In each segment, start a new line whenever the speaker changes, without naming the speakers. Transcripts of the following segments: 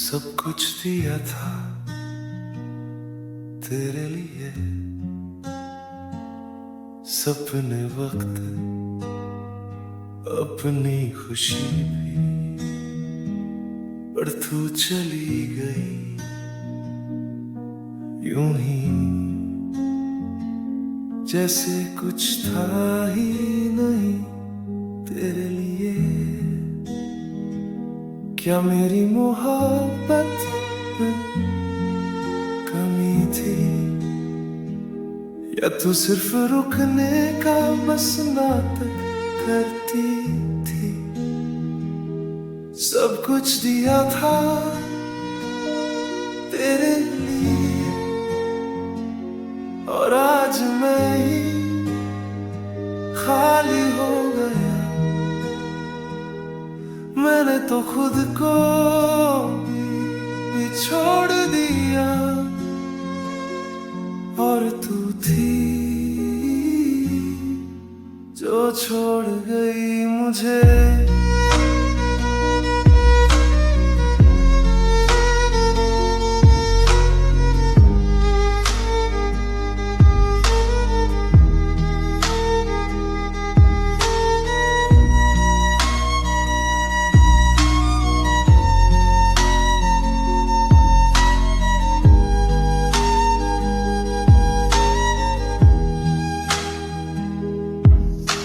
सब कुछ दिया था तेरे लिए, सपने वक्त अपनी खुशी भी, पर तू चली गई यूं ही जैसे कुछ था ही नहीं तेरे लिए। क्या मेरी मोहब्बत में कमी थी, या तू सिर्फ रुकने का बस नाटक करती थी? सब कुछ दिया था तेरे लिए, और आज मैं ही खाली हो गया। मैंने तो खुद को भी छोड़ दिया, और तू थी जो छोड़ गई मुझे।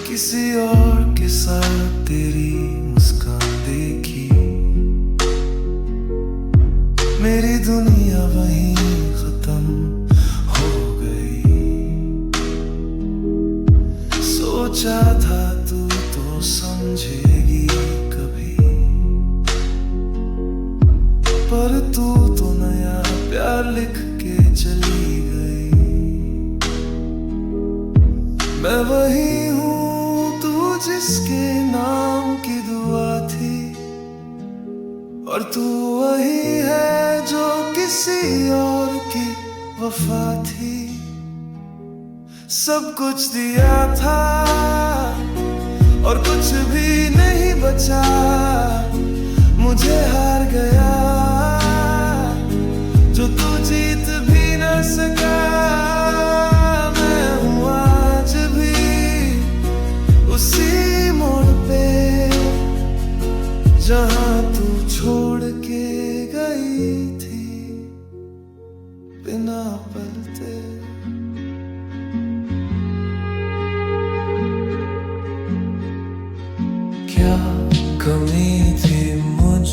किसी और के साथ तेरी मुस्कान देखी, मेरी दुनिया वहीं खत्म हो गई। सोचा था तू तो समझेगी कभी, पर तू तो नया प्यार लिख के चली गई। मैं वही हूँ जिसके नाम की दुआ थी, और तू वही है जो किसी और की वफा थी। सब कुछ दिया था और कुछ भी नहीं बचा, मुझे हार गया जो तू जीत भी न सका। उसी मोड़ पे जहां तू छोड़ के गई थी बिना पलटे। क्या कमी थी मुझ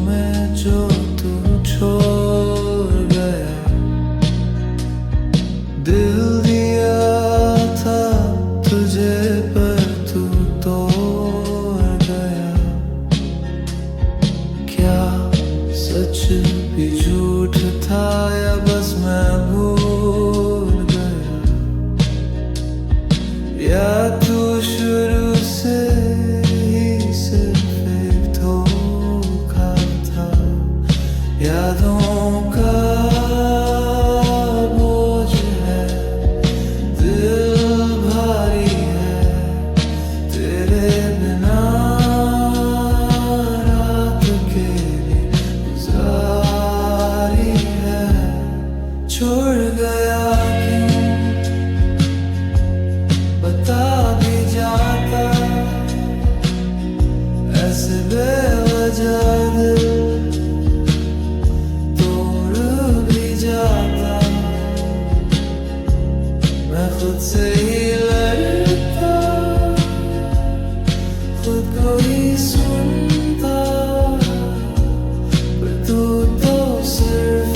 में जो तू छोड़ गया? दिल दिया था तुझे सच भी झूठ था या बस मैं भूल गया? या तू शुरू से ही सिर्फ एक धोखा था? यादों का बोझ है, दिल भारी है तेरे बिना। छोड़ गया क्यों बता भी जाता, ऐसे बेवजह दिल तोड़ भी जाता। मैं खुद से ही लड़ता, खुद को ही सुनता, पर तू तो सिर्फ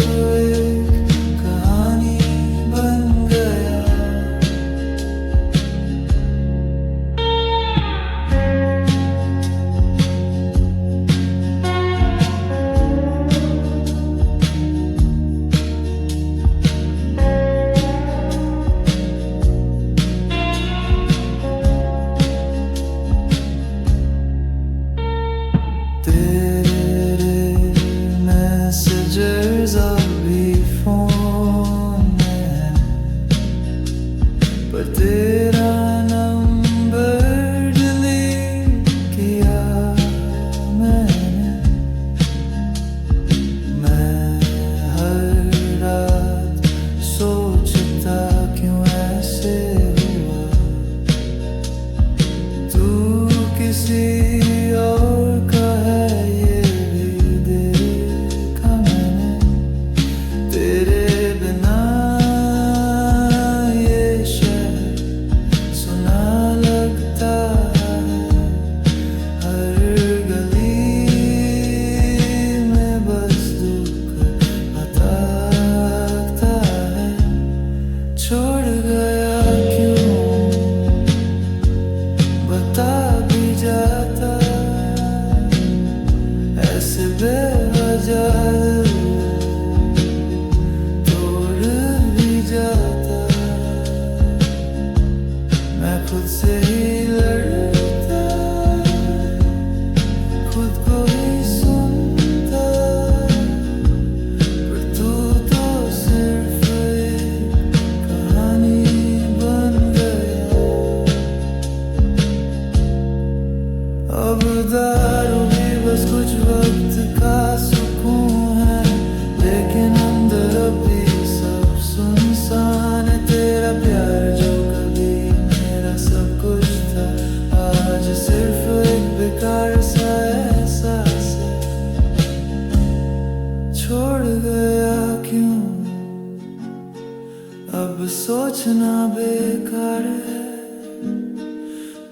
सोचना बेकार है,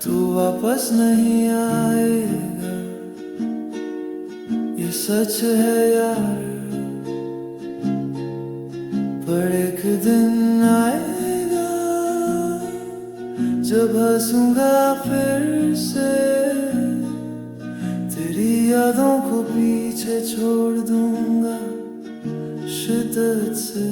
तू वापस नहीं आएगा, ये सच है यार। पर एक दिन आएगा जब हंसूंगा फिर से, तेरी यादों को पीछे छोड़ दूंगा शिद्दत से।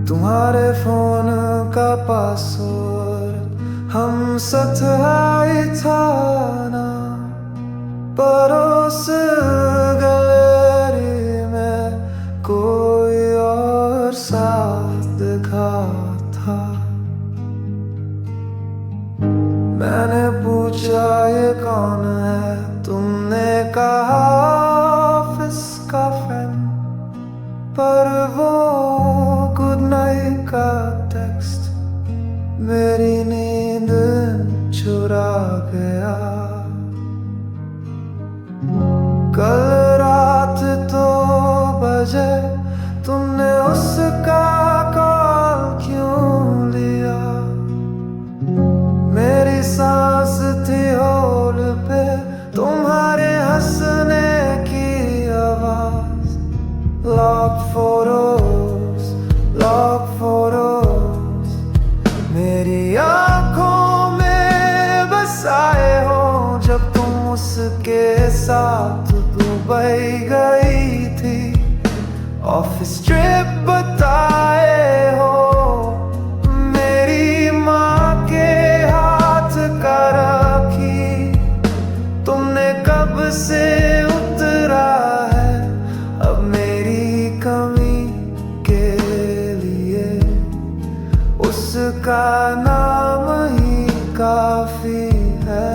तुम्हारे फोन का पासवर्ड हम सतहाई था ना, परोस गैलरी में कोई और साथ दिखा था। मैंने पूछा ये कौन है, तुमने कहा ऑफिस का फ्रेंड, पर वो गुड नाइट का टेक्स्ट मेरी नींद चुरा गया। कल रात 2 बजे तुमने उसका कॉल क्यों लिया, मेरी सांस थी होल पे तुम्हारे हंसने की आवाज। लॉक फोटोज मेरी आंखों में बसाए हो, जब तुम उसके साथ दुबई गई थी। ऑफिस ट्रिप बताए हो, मेरी माँ के हाथ का राखी तुमने कब से उतरा है, अब मेरी कमी के लिए उसका नाम ही काफी है।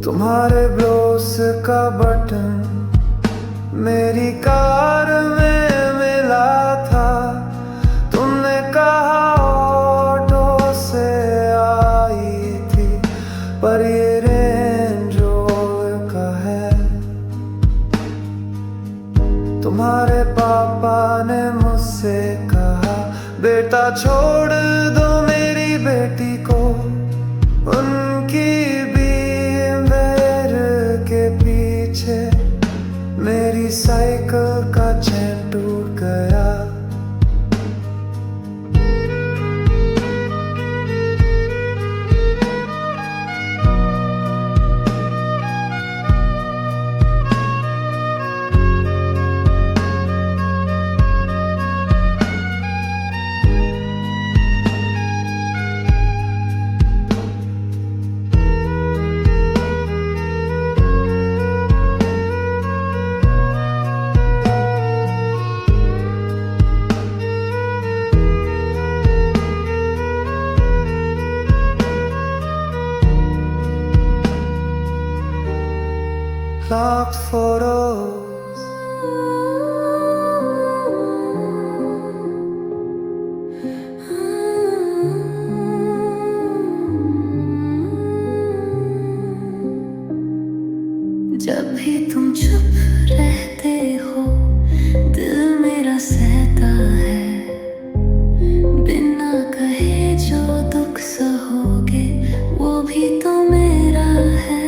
तुम्हारे ब्लोस का बटन मेरी कार में मिला था, तुमने कहा ऑटो से आई थी, पर ये रेंज रोवर का है। तुम्हारे पापा ने मुझसे कहा बेटा छोड़ दो मेरी बेटी को, उनकी मेरी साइकिल का चैन टूट गया। Locked photos
जब भी तुम चुप रहते हो दिल मेरा सहता है, बिना कहे जो दुख सहोगे वो भी तो मेरा है।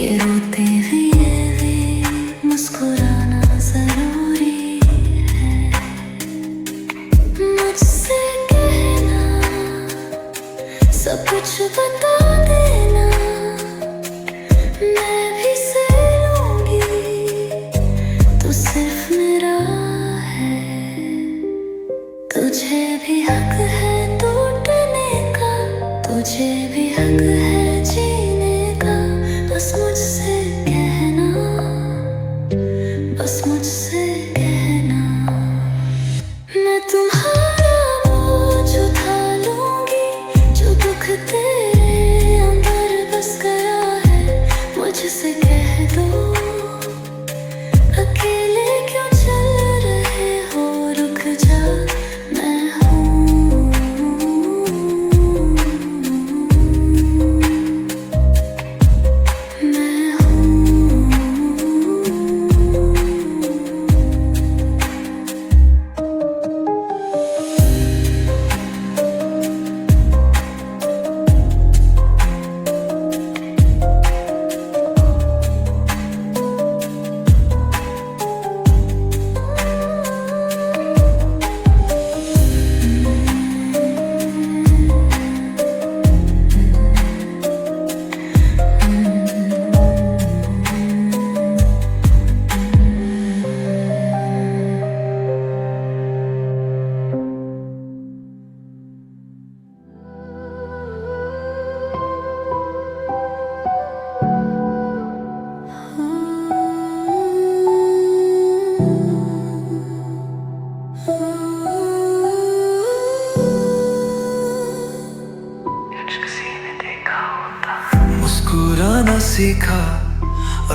कि रोते हुए मुस्कुराना जरूरी है। मुझसे कहना, सब कुछ बता देना, मैं भी सह लूंगी, तू सिर्फ मेरा है। तुझे भी हक है टूटने का, तुझे भी हक है जीने का। बस मुझसे कहना, बस मुझसे कहना, मैं तुम्हारा बोझ उठा लूंगी। जो दुख तेरे अंदर बस गया है, मुझसे कह दो, अकेले क्यों चल रहे हो, रुक जा, मैं हूँ, मैं हूँ।
मुस्कुराना सीखा,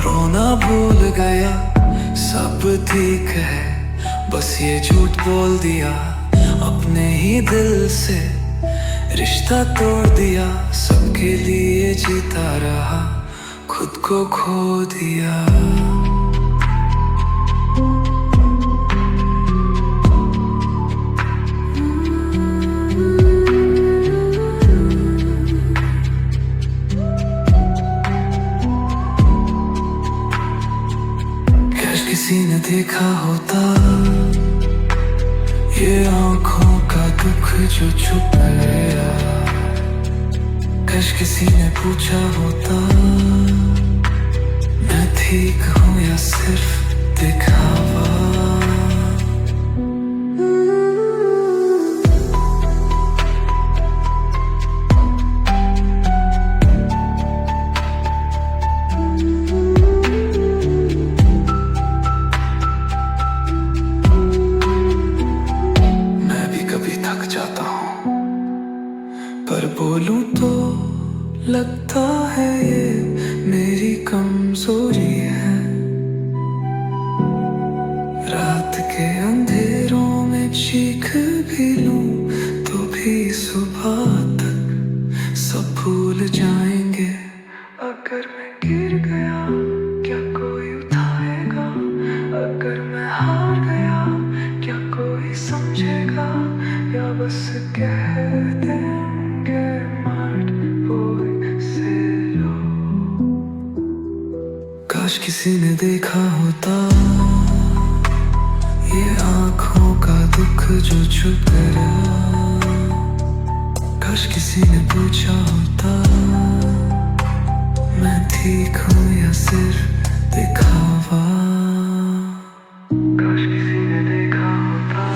रोना भूल गया, सब ठीक है, बस ये झूठ बोल दिया। अपने ही दिल से रिश्ता तोड़ दिया, सबके लिए जीता रहा, खुद को खो दिया। किसी ने देखा होता ये आंखों का दुख जो छुप गया। काश किसी ने पूछा होता मैं ठीक हूँ या सिर्फ दिखावा। पर बोलूं तो लगता है ये मेरी कमजोरी है। रात के अंधेरों में चीख भी लूं तो भी सुबह तक सब भूल जाएंगे। अगर मैं गिर गया क्या कोई उठाएगा, अगर मैं हार गया क्या कोई समझेगा, या बस कह देंगे मत बोल से लो। काश किसी ने देखा होता ये आंखों का दुख जो छुप गया। काश किसी ने पूछा होता मैं ठीक हूँ या सिर्फ दिखावा। काश किसी ने देखा होता।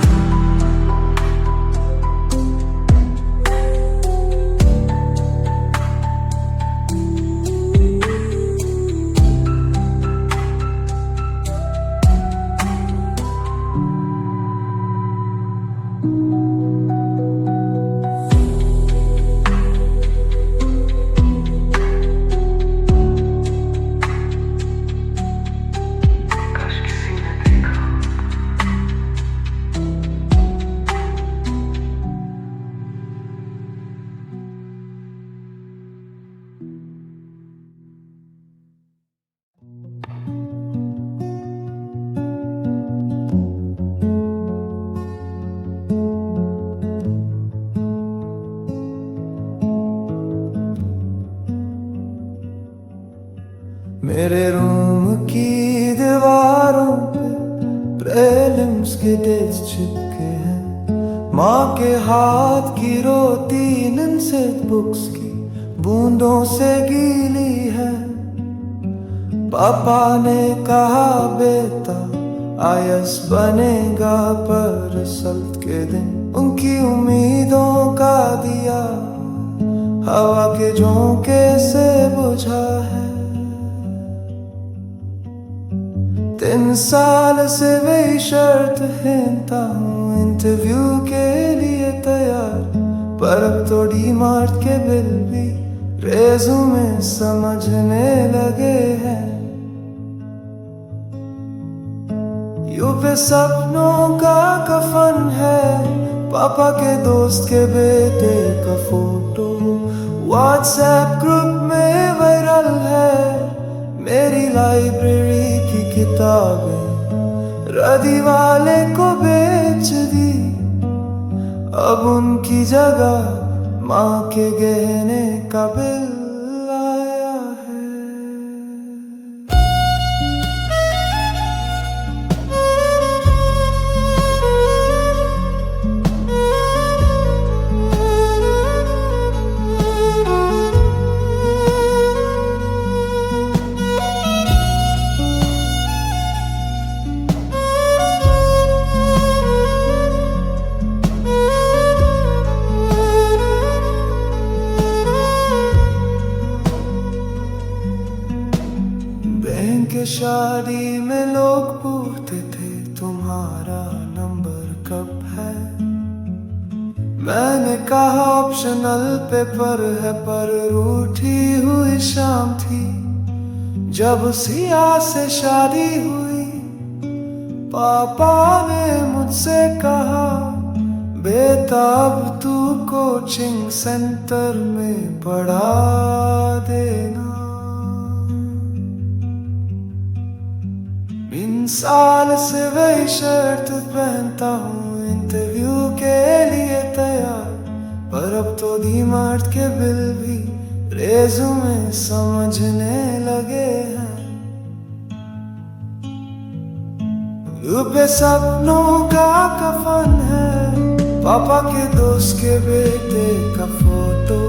मेरे रूम की दीवारों पे प्रेलिम्स के डेट्स चिपके हैं। माँ के हाथ की रोटी निंसित बुक्स की बूंदों से गीली है। पापा ने कहा बेटा आईएएस बनेगा, पर रिजल्ट के दिन उनकी उम्मीदों का दिया हवा के झोंके से बुझा है। 3 साल से वही शर्त हेनता हूँ, इंटरव्यू के लिए तैयार, पर अब तो डीमार्ट के बिल भी रेज़्यूमे समझने लगे हैं। यूं पे सपनों का कफन है, पापा के दोस्त के बेटे का फोटो व्हाट्सएप ग्रुप में वायरल है। मेरी लाइब्रेरी की किताबें रदी वाले को बेच दी, अब उनकी जगह माँ के गहने का बिल आया है। के शादी में लोग पूछते थे तुम्हारा नंबर कब है। मैंने कहा ऑप्शनल पेपर है, पर रूठी हुई शाम थी जब सिया से शादी हुई। पापा ने मुझसे कहा बेटा अब तू कोचिंग सेंटर में पढ़ा देना। 3 साल से वही शर्ट पहनता हूँ, इंटरव्यू के लिए तैयार, पर अब तो डीमार्ट के बिल भी रेज़्यूमे समझने लगे हैं। पे सपनों का कफन है, पापा के दोस्त के बेटे का फोटो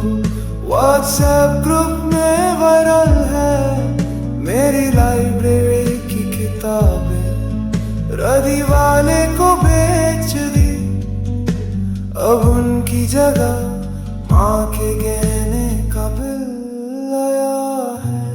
व्हाट्सएप ग्रुप में वायरल है। मेरी लाइब्रेरी की किताबें रदी वाले को बेच दी, अब उनकी जगह माँ के गहने का बिल आया है।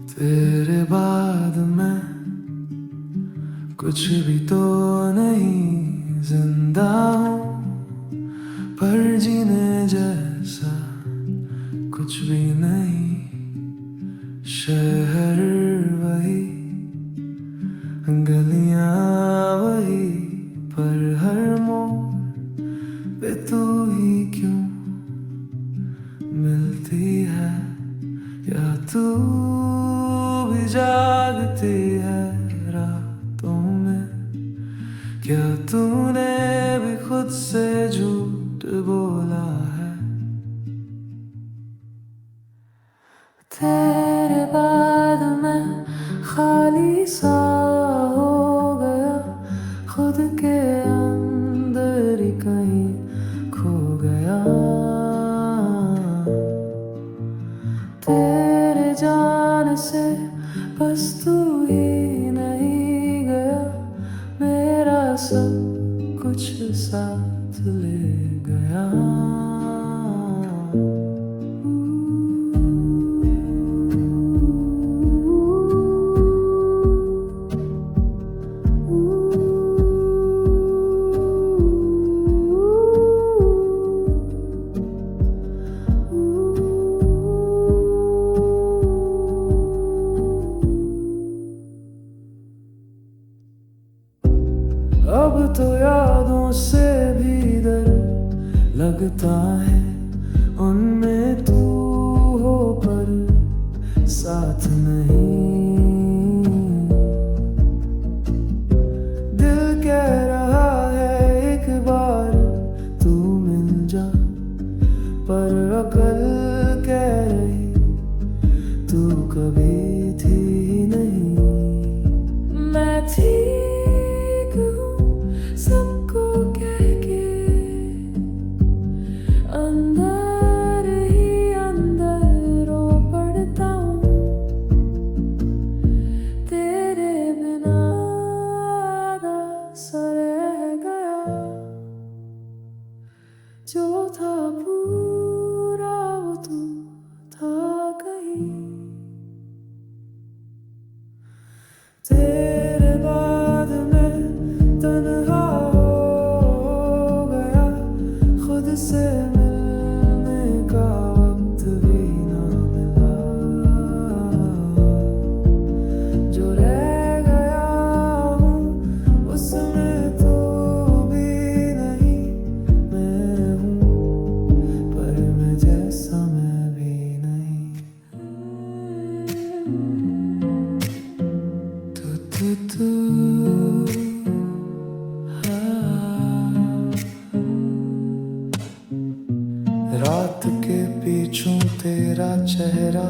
तेरे बाद मैं कुछ भी तो नहीं, जिंदा हूँ पर जीने जैसा कुछ भी नहीं। शहर वही, गलियां वही, पर हर मोड़ पे तू ही क्यों मिलती है, या तू भी जागती है रातों में। क्या तूने भी खुद से झूठ बोला है? तेरे बाद मैं खाली सा हो गया, खुद के अंदर ही कहीं खो गया। तेरे जाने से बस तू ही नहीं गया, मेरा सब कुछ साथ ले गया। पर अकल कह रही तू कभी थी नहीं।
मैं ठीक हूँ सबको कह के, अंदर ही अंदर रो पड़ता हूँ। तेरे बिना आधा सा रह गया, जो था पूरा वो तू था कहीं। तेरे बाद मैं तन्हा हो गया, खुद से मिलने का वक्त भी ना मिला। जो रह गया हूँ उसमें तो भी नहीं मैं हूँ, पर मैं जैसा मैं भी नहीं। तू रात के पीछों तेरा चेहरा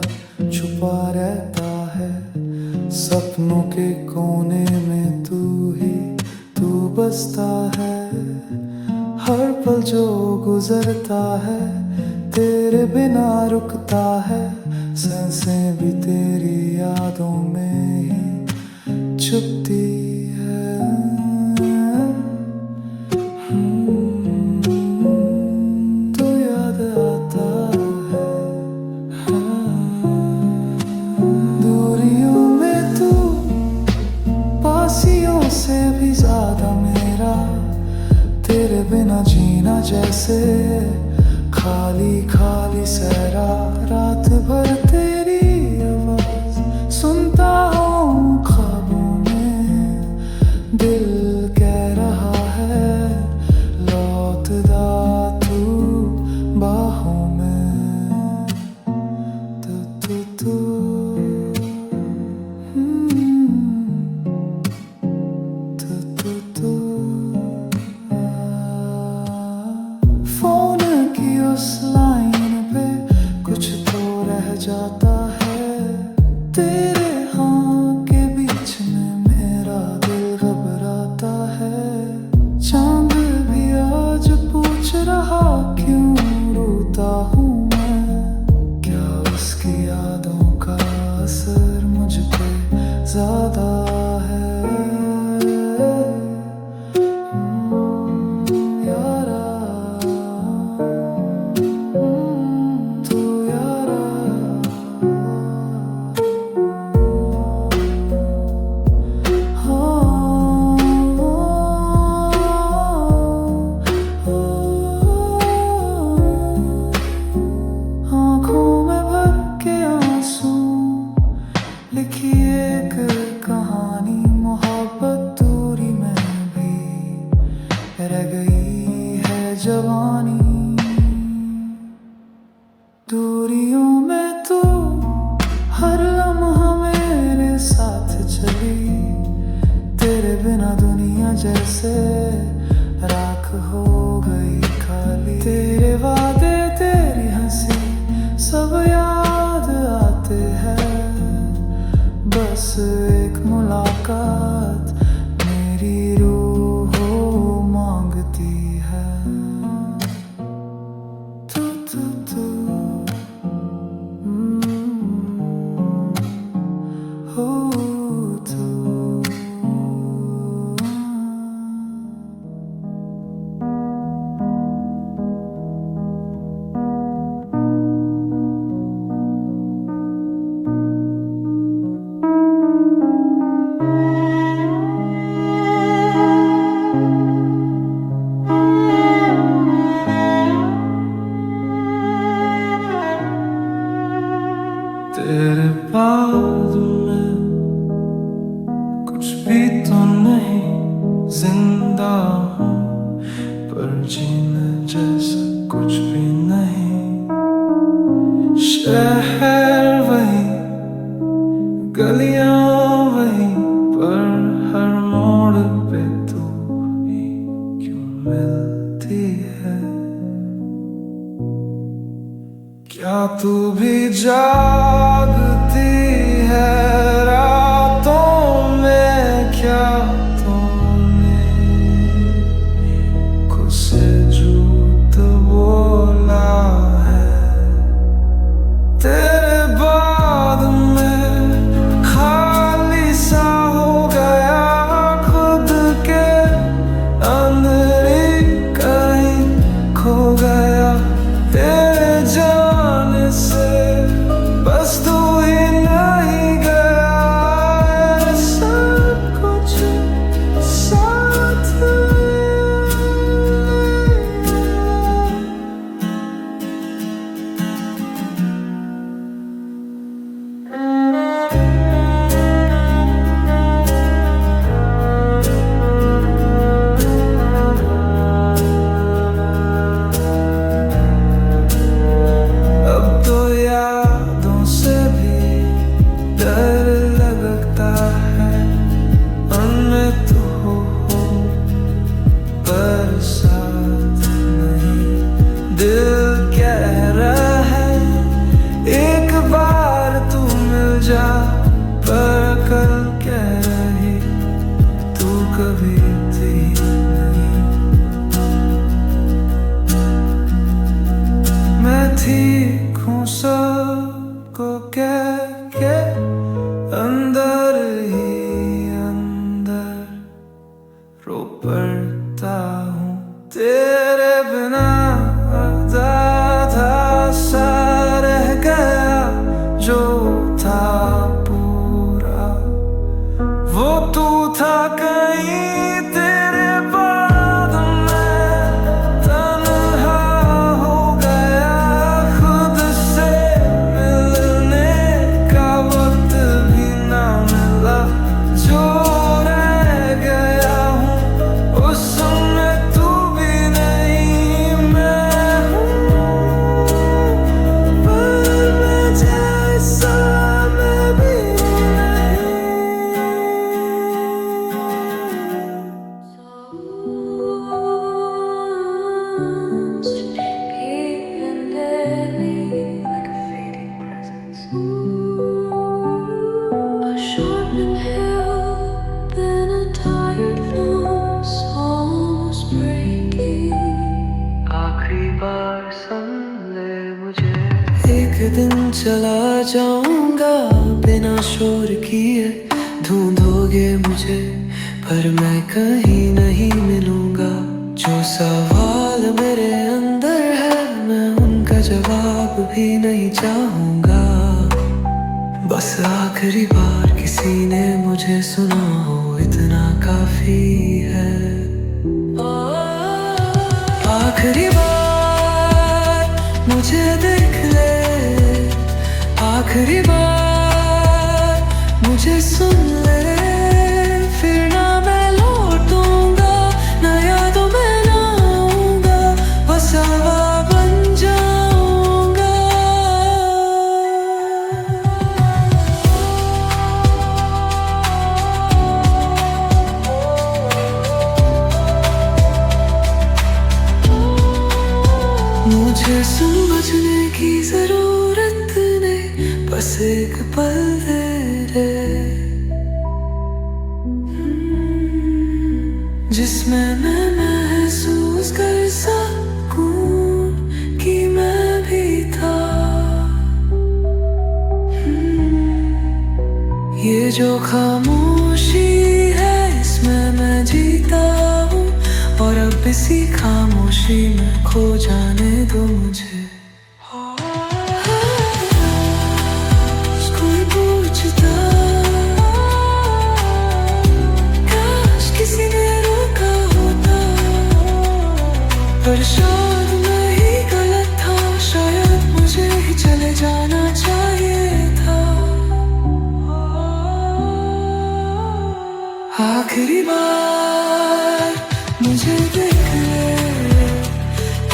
छुपा रहता है, सपनों के कोने में तू ही तू बसता है। हर पल जो गुजरता है तेरे बिना रुकता है, सांसें भी तेरी यादों में ही छुपती है। तो याद आता है दूरियों में तू, पासियों से भी ज्यादा मेरा। तेरे बिना जीना जैसे खाली खाली सहरा, रात भर तेरी आवाज सुनता हूँ ख्वाबों में। दिल कह रहा है लौट दा तू बाहों में। तू फोन की उस लाइन पे कुछ तो रह जाता है, तेरे हाँ के बीच में मेरा दिल घबराता है। चांद भी आज पूछ रहा क्यों रोता हूँ मैं, क्या उसकी यादों का असर मुझ पे ज्यादा है। लिखी एक कहानी मोहब्बत दूरी में भी रह गई है जवानी। दूरियों में तू हर लम्हा मेरे साथ चली, तेरे बिना दुनिया जैसे राख हो गई खाली। तेरे वादे तेरी हंसी सब याद आते हैं, बस एक मुलाकात मेरी रूह मांगती है। तू हो तू। तेरे बाद में कुछ भी तो नहीं, जिंदा हूँ पर जीने जैसा कुछ भी नहीं। शहर वही, गलियां वही, पर हर मोड़ पे तू ही क्यों मिलती है। क्या तू भी जागती है रातों में? क्या तूने खुद से झूठ बोला है? तेरे बाद में खाली सा हो गया, खुद के अंदर ही कहीं खो गया। तेरे जाने से बस तू ही नहीं गया, सब कुछ साथ डर लगता है। मैं तो हूँ पर साथ नहीं, दिल कह रहा है एक बार तू मिल जा, पर कल कह रही तू कभी थी नहीं। मैं ठीक हूँ सबको कह के अंदर ही अंदर रो पड़ता हूँ। तेरे बिना आधा सा रह गया, जो था पूरा वो तू था कहीं। तेरे बाद मैं तन्हा हो गया, खुद से मिलने का वक्त भी ना मिला। जो रह गया हूँ उसमें तू भी नहीं, मैं हूँ पर मैं जैसा मैं भी नहीं।
Keeping deadly like a fading presence. A sharp inhale, then a tired nose, almost breaking.
आखिरी बार सुन ले मुझे, एक दिन चला जाऊंगा बिना शोर किए। ढूंढोगे मुझे पर मैं कहीं नहीं मिलूंगा। जो सवाल मेरे अंदर है मैं उनका जवाब भी नहीं चाहूंगा। बस आखिरी बार किसी ने मुझे सुना हो, इतना काफी है। आखिरी बार मुझे देख ले, आखिरी बार मुझे सुन ले। फिर ना मैं लौटूंगा, ना यादों में ना आऊंगा, बस हवा बन जाऊंगा। मुझे समझने की जरूरत नहीं, बस एक पल दे रे, जिसमें मैं महसूस कर सकूं कि मैं भी था। ये जो खामोशी है इसमें मैं जीता हूँ, और अब इसी खामोशी में खो जाने दो मुझे। कोई पूछता काश किसी ने रोका होता, पर शायद मैं ही गलत था, शायद मुझे ही चले जाना चाहिए था। आखिरी बार मुझे देख ले,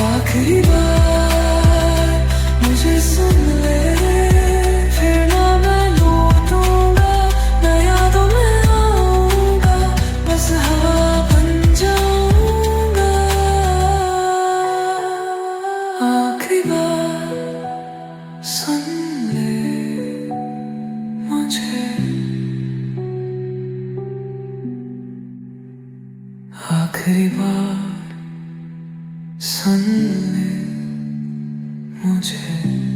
आखिरी बार मुझे सुन ले। फिर ना मैं लौटूंगा, ना यादों में आऊंगा, बस हवा बन जाऊंगा। आखिरी बार आखिरी बार सुन ले मुझे।